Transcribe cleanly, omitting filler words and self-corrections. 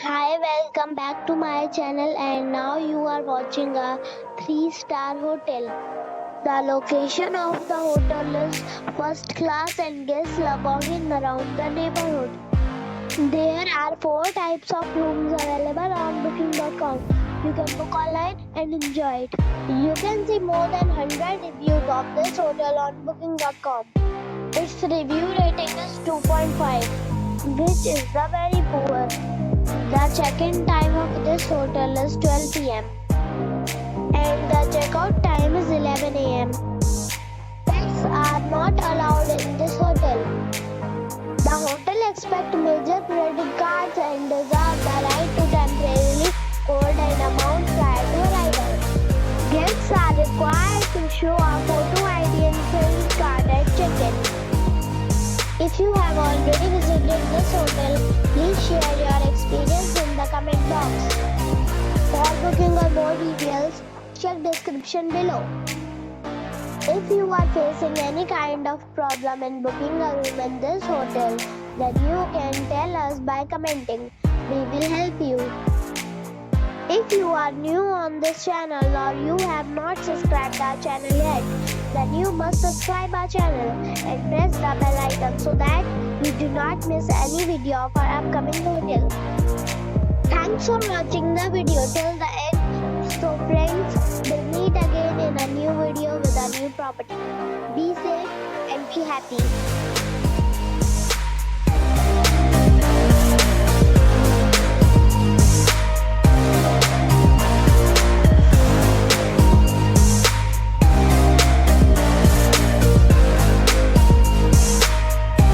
Hi, welcome back to my channel, and now you are watching a 3-star hotel. The location of the hotel is first class and guests love walking around the neighborhood. There are 4 types of rooms available on booking.com. You can book online and enjoy it. You can see more than 100 reviews of this hotel on booking.com. Its review rating is 2.5, which is the very poor. The check-in time of this hotel is 12 p.m. and the checkout time is 11 a.m. Pets are not allowed in this hotel. The hotel accepts major credit cards and reserves the right to temporarily hold an amount prior to arrival. Guests are required to show a photo ID and credit card at check-in. If you have already visited this hotel, please share your experience in the comment box. For booking or more details, check description below. If you are facing any kind of problem in booking a room in this hotel, then you can tell us by commenting. We will help you. If you are new on this channel or you have not subscribed our channel yet, then you must subscribe our channel and press the bell icon so that you do not miss any video of our upcoming hotel. Thanks for watching the video till the end. So friends, we'll meet again in a new video with a new property. Be safe and be happy.